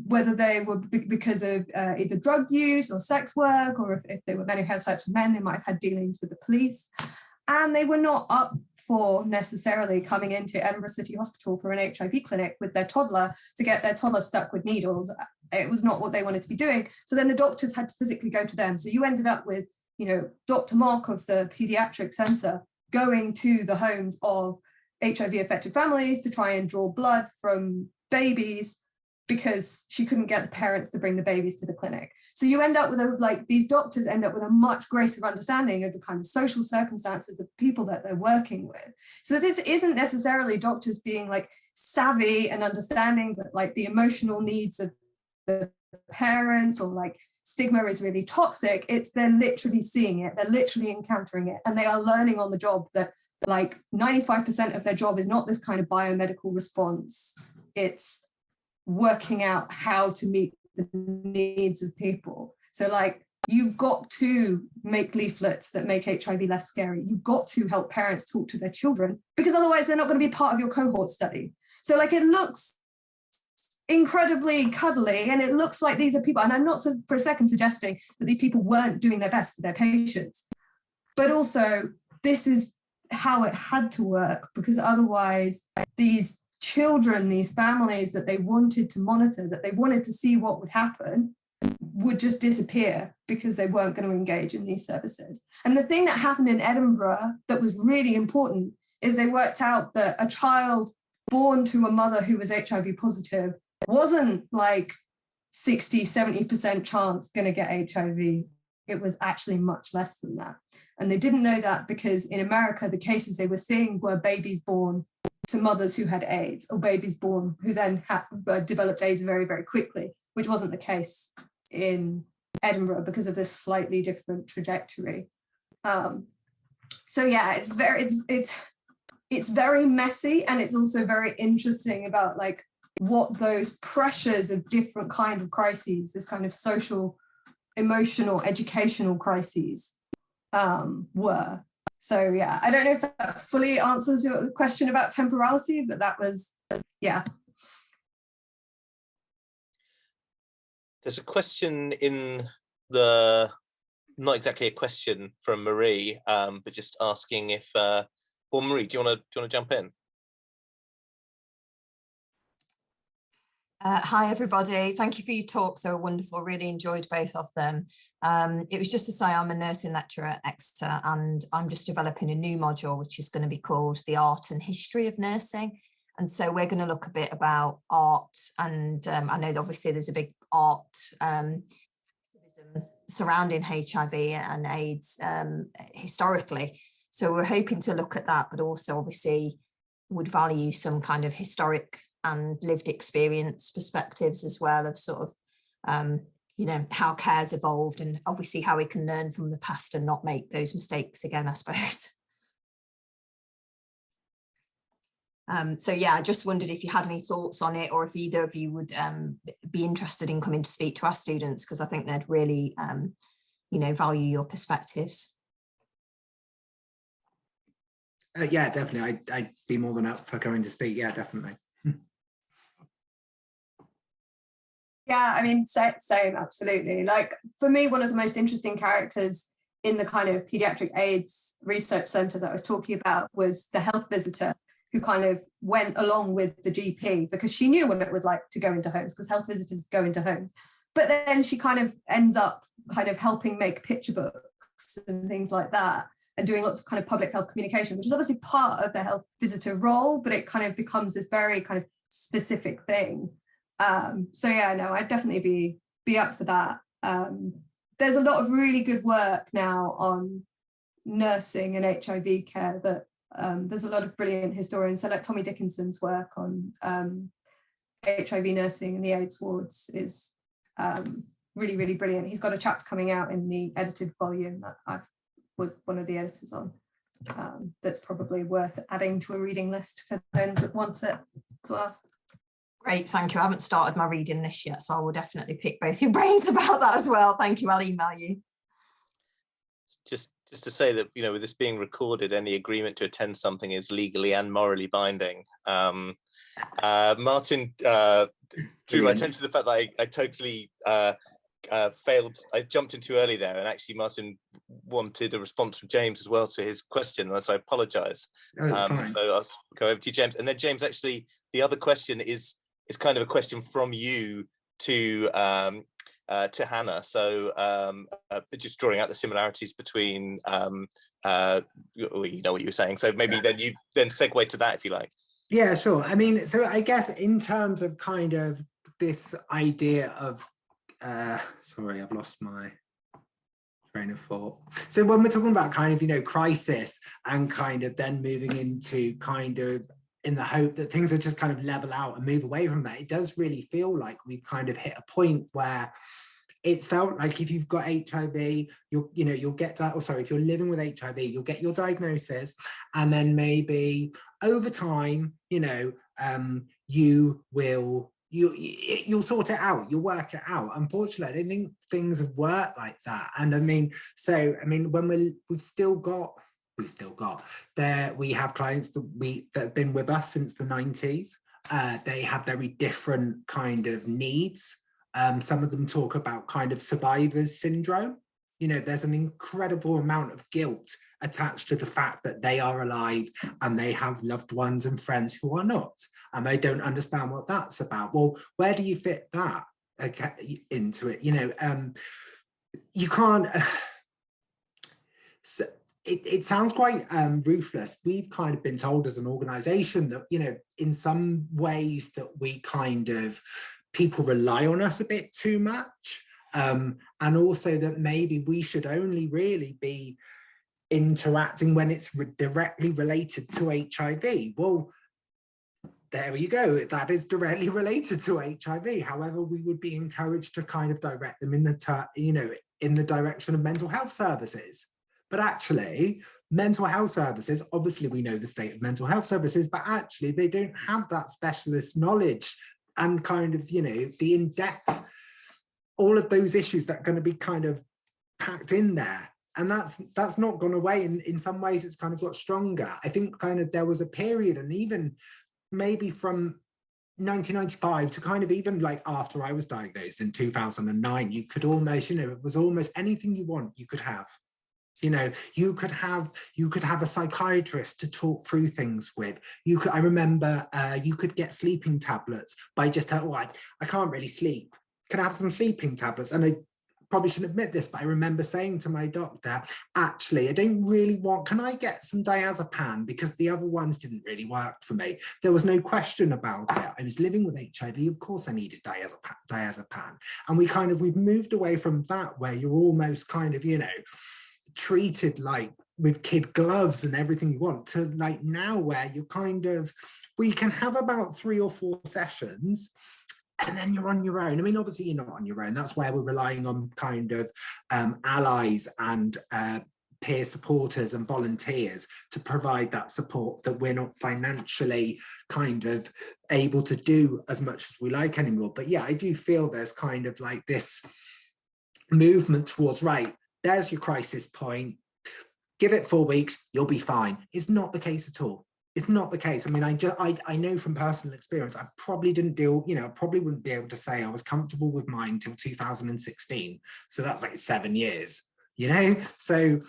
Speaker 6: whether they were because of either drug use or sex work, or if they were men who had sex with men, they might have had dealings with the police. And they were not up for necessarily coming into Edinburgh City Hospital for an HIV clinic with their toddler to get their toddler stuck with needles. It was not what they wanted to be doing. So then the doctors had to physically go to them. So you ended up with, you know, Dr. Mark of the Pediatric Centre going to the homes of HIV affected families to try and draw blood from babies, because she couldn't get the parents to bring the babies to the clinic. So you end up with these doctors end up with a much greater understanding of the kind of social circumstances of people that they're working with. So this isn't necessarily doctors being like savvy and understanding that like the emotional needs of the parents or like stigma is really toxic. It's they're literally seeing it, they're literally encountering it, and they are learning on the job that like 95% of their job is not this kind of biomedical response. It's working out how to meet the needs of people. So like you've got to make leaflets that make HIV less scary. You've got to help parents talk to their children, because otherwise they're not going to be part of your cohort study. So like it looks incredibly cuddly, and it looks like these are people, and I'm not for a second suggesting that these people weren't doing their best for their patients, but also this is how it had to work, because otherwise these children, these families that they wanted to monitor, that they wanted to see what would happen, would just disappear because they weren't going to engage in these services. And the thing that happened in Edinburgh that was really important is they worked out that a child born to a mother who was HIV positive wasn't like 60-70% chance going to get HIV. It was actually much less than that. And they didn't know that because in America, the cases they were seeing were babies born to mothers who had AIDS, or babies born who then developed AIDS very, very quickly, which wasn't the case in Edinburgh because of this slightly different trajectory. So yeah, it's very messy, and it's also very interesting about like what those pressures of different kind of crises, this kind of social, emotional, educational crises were. So yeah, I don't know if that fully answers your question about temporality, but that was, yeah.
Speaker 1: There's a question in the, not exactly a question from Marie, but just asking if, well, Marie, do you want to jump in?
Speaker 7: Hi everybody, thank you for your talk, so wonderful, really enjoyed both of them. It was just to say I'm a nursing lecturer at Exeter, and I'm just developing a new module which is going to be called The Art and History of Nursing. And so we're going to look a bit about art, and I know that obviously there's a big art activism surrounding HIV and AIDS historically. So we're hoping to look at that, but also obviously would value some kind of historic and lived experience perspectives as well, of sort of, you know, how care's evolved, and obviously how we can learn from the past and not make those mistakes again, I suppose. So yeah, I just wondered if you had any thoughts on it, or if either of you would be interested in coming to speak to our students, because I think they'd really, you know, value your perspectives.
Speaker 3: Yeah, definitely. I'd be more than up for going to speak. Yeah, definitely.
Speaker 6: Yeah, I mean, same, absolutely. Like for me, one of the most interesting characters in the kind of pediatric AIDS research centre that I was talking about was the health visitor, who kind of went along with the GP because she knew what it was like to go into homes, because health visitors go into homes. But then she kind of ends up kind of helping make picture books and things like that, and doing lots of kind of public health communication, which is obviously part of the health visitor role, but it kind of becomes this very kind of specific thing. So yeah, no, I'd definitely be up for that. There's a lot of really good work now on nursing and HIV care that there's a lot of brilliant historians. So like Tommy Dickinson's work on HIV nursing and the AIDS wards is really, really brilliant. He's got a chapter coming out in the edited volume that I've was one of the editors on. That's probably worth adding to a reading list for those that want it as well.
Speaker 7: Great, thank you. I haven't started my reading list yet, so I will definitely pick both your brains about that as well. Thank you, I'll email you.
Speaker 1: Just just to say that, you know, with this being recorded, any agreement to attend something is legally and morally binding. Martin drew my attention to the fact that I totally failed. I jumped in too early there, and actually Martin wanted a response from James as well to his question, and so I apologise. So I'll go over to you, James, and then James, actually the other question is kind of a question from you to Hannah. So just drawing out the similarities between you know what you were saying. So maybe then you segue to that if you like.
Speaker 3: Yeah, sure. I mean, so I guess in terms of kind of this idea of sorry, I've lost my train of thought. So when we're talking about kind of, you know, crisis and kind of then moving into kind of in the hope that things are just kind of level out and move away from that, it does really feel like we've kind of hit a point where it's felt like if you've got HIV, you'll get, if you're living with HIV, you'll get your diagnosis, and then maybe over time, you know, you'll sort it out, you'll work it out. Unfortunately, I don't think things have worked like that. And I mean, when we have clients that have been with us since the 90s. They have very different kind of needs. Some of them talk about kind of survivor's syndrome. You know, there's an incredible amount of guilt attached to the fact that they are alive and they have loved ones and friends who are not, and they don't understand what that's about. Well, where do you fit that into it? You know, you can't. It sounds quite ruthless. We've kind of been told as an organisation that, you know, in some ways that we kind of, people rely on us a bit too much, and also that maybe we should only really be interacting when it's directly related to HIV. Well, there you go, that is directly related to HIV. However, we would be encouraged to kind of direct them in the direction of mental health services. But actually, mental health services, obviously we know the state of mental health services, but actually they don't have that specialist knowledge and kind of, you know, the in-depth, all of those issues that are going to be kind of packed in there. And that's not gone away. In some ways, it's kind of got stronger. I think kind of there was a period, and even maybe from 1995 to kind of even like after I was diagnosed in 2009, you could almost, you know, it was almost anything you want, you could have. You know, you could have a psychiatrist to talk through things with. I remember you could get sleeping tablets by just, I can't really sleep. Can I have some sleeping tablets? And I probably shouldn't admit this, but I remember saying to my doctor, actually, I don't really want, can I get some diazepam? Because the other ones didn't really work for me. There was no question about it. I was living with HIV, of course I needed diazepam. And we've moved away from that, where you're almost kind of, you know, treated like with kid gloves and everything you want, to like now where you're kind of, we can have about 3 or 4 sessions and then you're on your own. I mean, obviously you're not on your own. That's where we're relying on kind of allies and peer supporters and volunteers to provide that support that we're not financially kind of able to do as much as we like anymore. But yeah, I do feel there's kind of like this movement towards, right, there's your crisis point, give it 4 weeks, you'll be fine. It's not the case at all. It's not the case. I mean, I know from personal experience, I probably didn't deal, you know, I probably wouldn't be able to say I was comfortable with mine till 2016. So that's like 7 years, you know? So,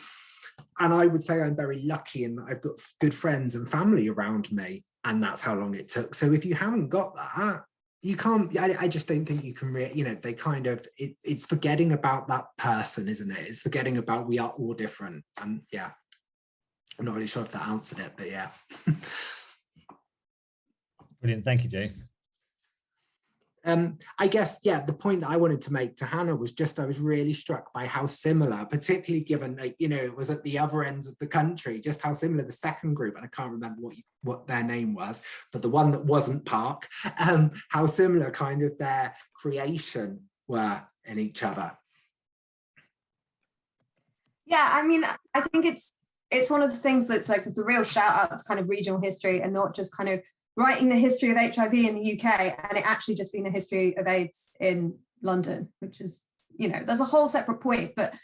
Speaker 3: and I would say I'm very lucky in that I've got good friends and family around me, and that's how long it took. So if you haven't got that, you can't, I just don't think you can, you know, they kind of, it's forgetting about that person, isn't it? It's forgetting about we are all different. And yeah, I'm not really sure if that answered it, but yeah.
Speaker 5: Brilliant, thank you, Jace.
Speaker 3: I guess, yeah, the point that I wanted to make to Hannah was just, I was really struck by how similar, particularly given, like, you know, it was at the other ends of the country, just how similar the second group, and I can't remember what their name was, but the one that wasn't Park, how similar kind of their creation were in each other.
Speaker 6: Yeah, I mean, I think it's one of the things that's like the real shout out to kind of regional history, and not just kind of writing the history of HIV in the UK and it actually just being the history of AIDS in London, which is, you know, there's a whole separate point. But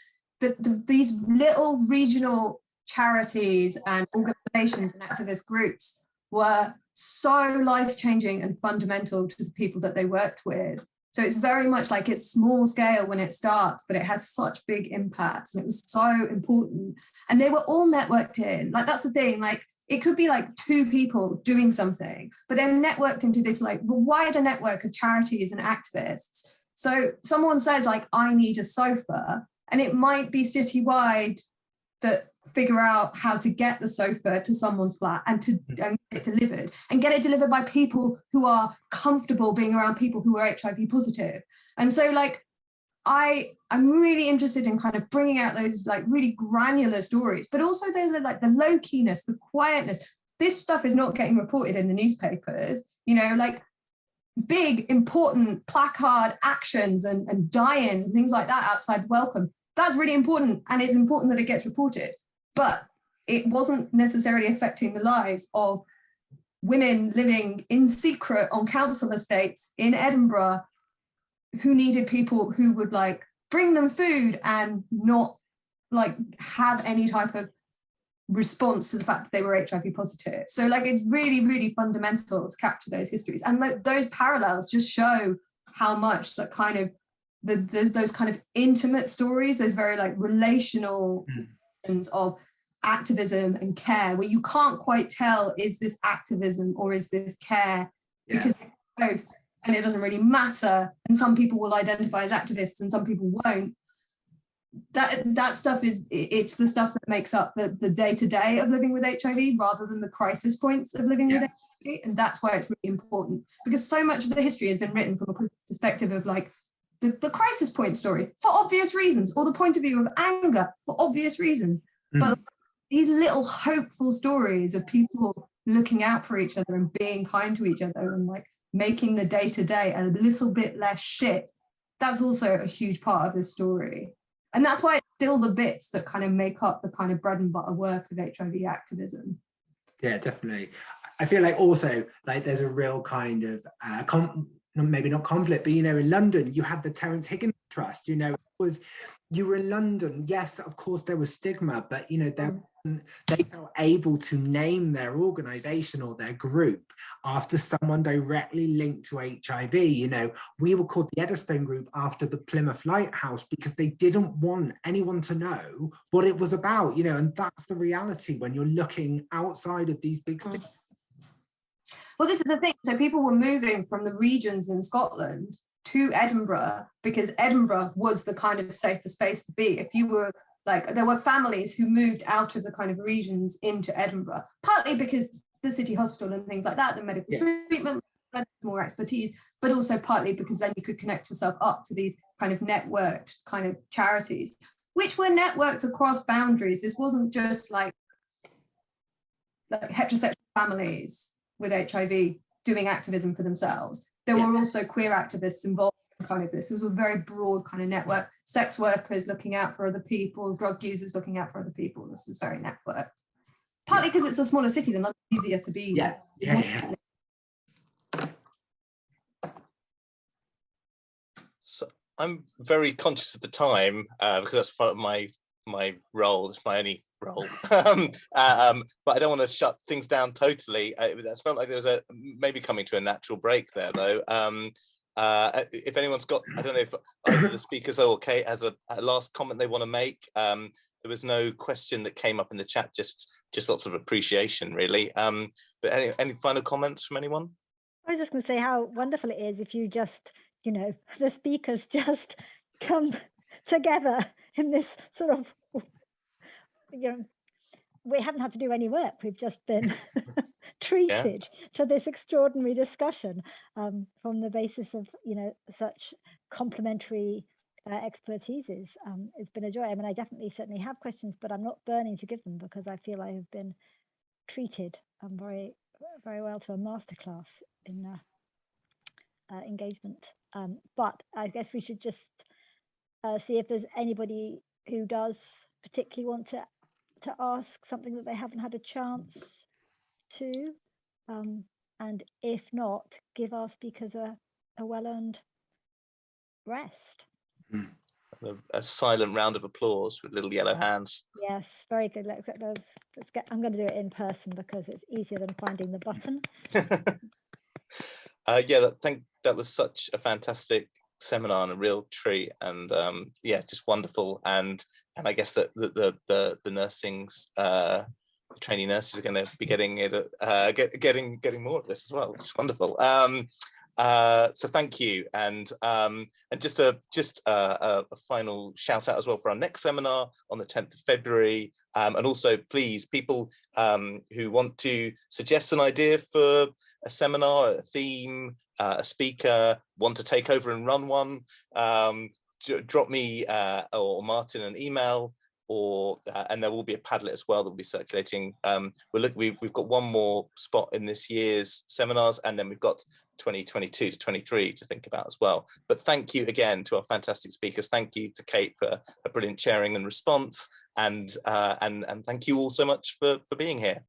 Speaker 6: these little regional charities and organizations and activist groups were so life-changing and fundamental to the people that they worked with. So it's very much like it's small scale when it starts, but it has such big impacts, and it was so important. And they were all networked in. Like, that's the thing, like it could be like 2 people doing something, but they're networked into this like wider network of charities and activists. So someone says like, I need a sofa, and it might be citywide that figure out how to get the sofa to someone's flat and get it delivered by people who are comfortable being around people who are HIV positive. And so like I'm really interested in kind of bringing out those like really granular stories, but also like the low keyness, the quietness. This stuff is not getting reported in the newspapers, you know, like big important placard actions and die-ins and things like that outside Wellcome. That's really important, and it's important that it gets reported, but it wasn't necessarily affecting the lives of women living in secret on council estates in Edinburgh who needed people who would like bring them food and not like have any type of response to the fact that they were HIV positive. So like it's really, really fundamental to capture those histories, and like, those parallels just show how much that kind of there's those kind of intimate stories, those very like relational of activism and care, where you can't quite tell, is this activism or is this care? Because it's both, and it doesn't really matter, and some people will identify as activists and some people won't. That stuff it's the stuff that makes up the day-to-day of living with HIV rather than the crisis points of living with HIV. And that's why it's really important, because so much of the history has been written from a perspective of like the crisis point story for obvious reasons, or the point of view of anger for obvious reasons. But these little hopeful stories of people looking out for each other and being kind to each other and like making the day-to-day a little bit less shit, that's also a huge part of this story. And that's why it's still the bits that kind of make up the kind of bread and butter work of HIV activism. Yeah, definitely. I feel like also like there's a real kind of maybe not conflict, but you know, in London you had the Terence Higgins Trust, you know, you were in London, yes, of course there was stigma, but you know, they felt able to name their organization or their group after someone directly linked to HIV. You know, we were called the Eddystone Group after the Plymouth Lighthouse because they didn't want anyone to know what it was about, you know, and that's the reality when you're looking outside of these big cities. Well, this is the thing. So people were moving from the regions in Scotland to Edinburgh because Edinburgh was the kind of safer space to be. If you were like, there were families who moved out of the kind of regions into Edinburgh, partly because the city hospital and things like that, the medical treatment, more expertise, but also partly because then you could connect yourself up to these kind of networked kind of charities, which were networked across boundaries. This wasn't just like heterosexual families with HIV doing activism for themselves. There were also queer activists involved in kind of this. This was a very broad kind of network. Sex workers looking out for other people, drug users looking out for other people. This was very networked. Partly because it's a smaller city than London, easier to be.
Speaker 1: So I'm very conscious of the time because that's part of my role. It's my only role, but I don't want to shut things down totally. That's felt like there was maybe coming to a natural break there, though. If anyone's got, I don't know if either the speakers or Kate has a last comment they want to make. There was no question that came up in the chat, just lots of appreciation, really. But any final comments from anyone?
Speaker 2: I was just going to say how wonderful it is if you just, you know, the speakers just come together in this sort of, you know, we haven't had to do any work. We've just been treated to this extraordinary discussion from the basis of, you know, such complementary expertises. It's been a joy. I mean, I certainly have questions, but I'm not burning to give them because I feel I have been treated very, very well to a masterclass in engagement. But I guess we should just see if there's anybody who does particularly want to ask something that they haven't had a chance to, and if not, give our speakers a well-earned rest.
Speaker 1: A silent round of applause with little yellow hands.
Speaker 2: Yes, very good. I'm going to do it in person because it's easier than finding the button.
Speaker 1: Yeah, that was such a fantastic seminar and a real treat, and yeah, just wonderful. And I guess that the nursing's the trainee nurses are going to be getting it, getting more of this as well, which is wonderful. So thank you, and just a final shout out as well for our next seminar on the 10th of February, and also please, people who want to suggest an idea for a seminar, a theme, a speaker, want to take over and run one, drop me or Martin an email, or and there will be a Padlet as well that will be circulating. We've got one more spot in this year's seminars, and then we've got 2022 to 23 to think about as well. But thank you again to our fantastic speakers. Thank you to Kate for a brilliant sharing and response, and thank you all so much for being here.